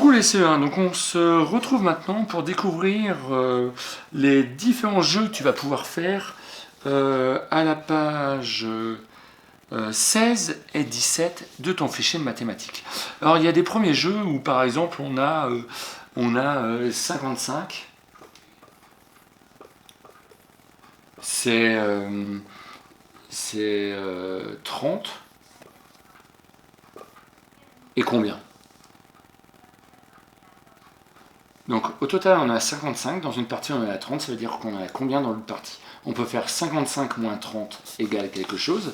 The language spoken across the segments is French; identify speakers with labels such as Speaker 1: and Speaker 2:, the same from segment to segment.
Speaker 1: Coucou les CE1, donc on se retrouve maintenant pour découvrir les différents jeux que tu vas pouvoir faire à la page 16 et 17 de ton fichier de mathématiques. Alors il y a des premiers jeux où par exemple on a 55, c'est 30, et combien? Donc au total on a 55, dans une partie on en a 30, ça veut dire qu'on a combien dans l'autre partie? On peut faire 55 moins 30 égale quelque chose,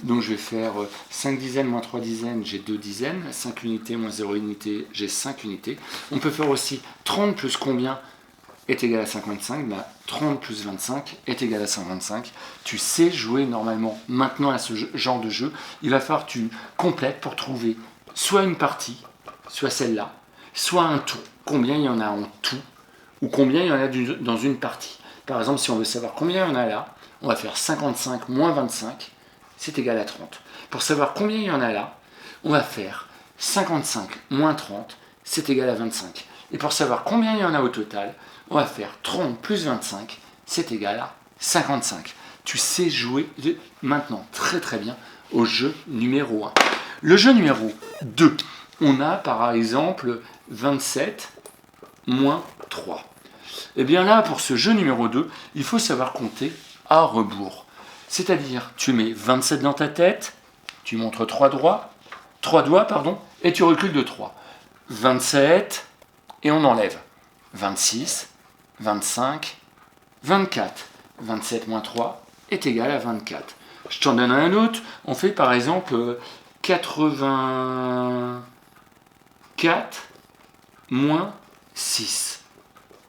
Speaker 1: donc je vais faire 5 dizaines moins 3 dizaines, j'ai 2 dizaines, 5 unités moins 0 unité, j'ai 5 unités. On peut faire aussi 30 plus combien est égal à 55, bah, 30 plus 25 est égal à 55. Tu sais jouer normalement maintenant à ce genre de jeu, il va falloir que tu complètes pour trouver soit une partie, soit celle-là, soit un tout. Combien il y en a en tout, ou combien il y en a dans une partie. Par exemple, si on veut savoir combien il y en a là, on va faire 55 moins 25, c'est égal à 30. Pour savoir combien il y en a là, on va faire 55 moins 30, c'est égal à 25. Et pour savoir combien il y en a au total, on va faire 30 plus 25, c'est égal à 55. Tu sais jouer maintenant très très bien au jeu numéro 1. Le jeu numéro 2, on a par exemple 27 moins 3. Et bien là, pour ce jeu numéro 2, il faut savoir compter à rebours. C'est-à-dire, tu mets 27 dans ta tête, tu montres 3 doigts, et tu recules de 3. 27, et on enlève. 26, 25, 24. 27 moins 3 est égal à 24. Je t'en donne un autre. On fait par exemple 84 moins 6.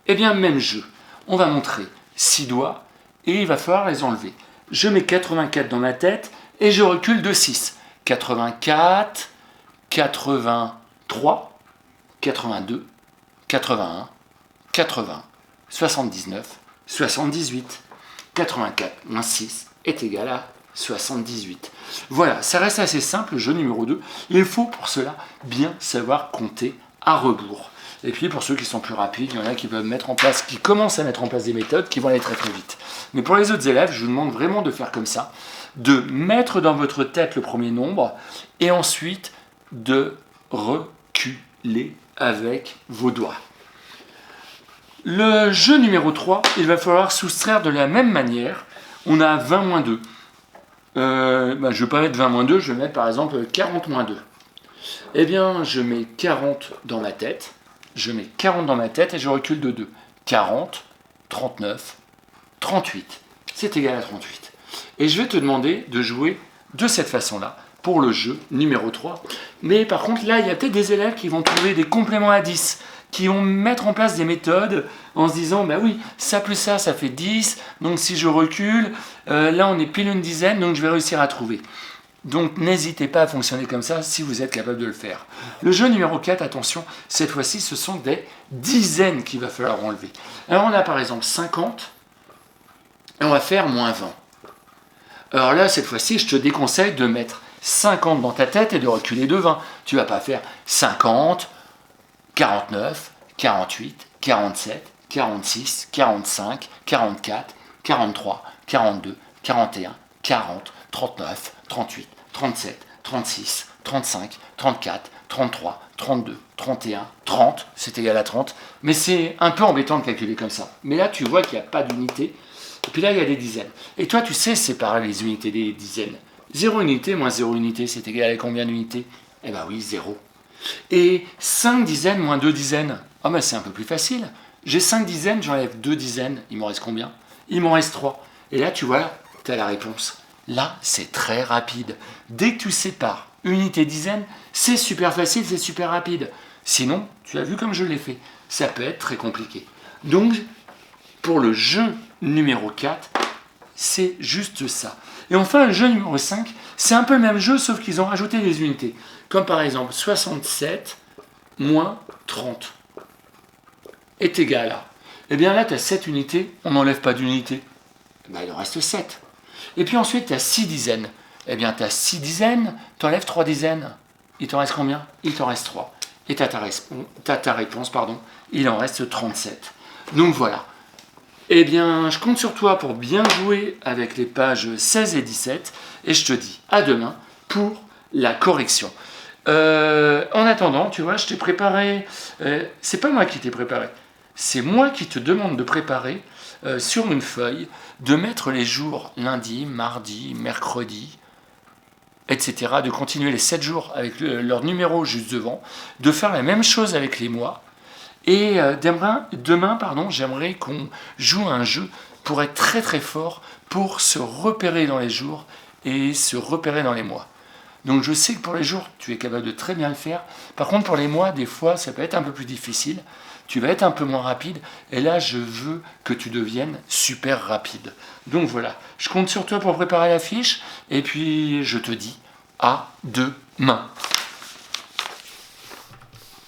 Speaker 1: Eh bien, même jeu. On va montrer 6 doigts et il va falloir les enlever. Je mets 84 dans ma tête et je recule de 6. 84, 83, 82, 81, 80, 79, 78. 84 moins 6 est égal à 78. Voilà, ça reste assez simple, le jeu numéro 2. Il faut pour cela bien savoir compter à rebours. Et puis pour ceux qui sont plus rapides, il y en a qui peuvent mettre en place, qui commencent à mettre en place des méthodes qui vont aller très très vite. Mais pour les autres élèves, je vous demande vraiment de faire comme ça, de mettre dans votre tête le premier nombre et ensuite de reculer avec vos doigts. Le jeu numéro 3, il va falloir soustraire de la même manière. On a 20 moins 2. Je ne vais pas mettre 20 moins 2, je vais mettre par exemple 40 moins 2. Eh bien, je mets 40 dans ma tête. Je mets 40 dans ma tête et je recule de 2. 40, 39, 38. C'est égal à 38. Et je vais te demander de jouer de cette façon-là pour le jeu numéro 3. Mais par contre, là, il y a peut-être des élèves qui vont trouver des compléments à 10, qui vont mettre en place des méthodes en se disant, bah oui, ça plus ça fait 10, donc si je recule, là on est pile une dizaine, donc je vais réussir à trouver. Donc n'hésitez pas à fonctionner comme ça si vous êtes capable de le faire. Le jeu numéro 4, attention, cette fois-ci ce sont des dizaines qu'il va falloir enlever. Alors on a par exemple 50, et on va faire moins 20. Alors là, cette fois-ci, je te déconseille de mettre 50 dans ta tête et de reculer de 20. Tu ne vas pas faire 50, 49, 48, 47, 46, 45, 44, 43, 42, 41, 40, 39, 38, 37, 36, 35, 34, 33, 32, 31, 30, c'est égal à 30. Mais c'est un peu embêtant de calculer comme ça. Mais là, tu vois qu'il n'y a pas d'unité. Et puis là, il y a des dizaines. Et toi, tu sais séparer les unités des dizaines. 0 unité moins 0 unité, c'est égal à combien d'unités? Eh bien oui, 0. Et 5 dizaines moins 2 dizaines, ah ben c'est un peu plus facile. J'ai 5 dizaines, j'enlève 2 dizaines, il m'en reste combien? Il m'en reste 3. Et là, tu vois, tu as la réponse. Là, c'est très rapide. Dès que tu sépares unité dizaine, c'est super facile, c'est super rapide. Sinon, tu as vu comme je l'ai fait, ça peut être très compliqué. Donc, pour le jeu numéro 4, c'est juste ça. Et enfin, le jeu numéro 5, c'est un peu le même jeu, sauf qu'ils ont rajouté des unités. Comme par exemple, 67 moins 30 est égal à... Eh bien là, tu as 7 unités, on n'enlève pas d'unité. Ben, il en reste 7. Et puis ensuite, tu as 6 dizaines. Eh bien, tu as 6 dizaines, tu enlèves 3 dizaines. Il t'en reste combien? Il t'en reste 3. et t'as ta réponse, pardon. Il en reste 37. Donc voilà. Eh bien, je compte sur toi pour bien jouer avec les pages 16 et 17, et je te dis à demain pour la correction. En attendant, tu vois, je t'ai préparé, c'est pas moi qui t'ai préparé, c'est moi qui te demande de préparer sur une feuille, de mettre les jours lundi, mardi, mercredi, etc., de continuer les 7 jours avec leur numéro juste devant, de faire la même chose avec les mois. Et demain, j'aimerais qu'on joue à un jeu pour être très très fort, pour se repérer dans les jours et se repérer dans les mois. Donc je sais que pour les jours, tu es capable de très bien le faire. Par contre, pour les mois, des fois, ça peut être un peu plus difficile. Tu vas être un peu moins rapide. Et là, je veux que tu deviennes super rapide. Donc voilà, je compte sur toi pour préparer la fiche. Et puis, je te dis à demain.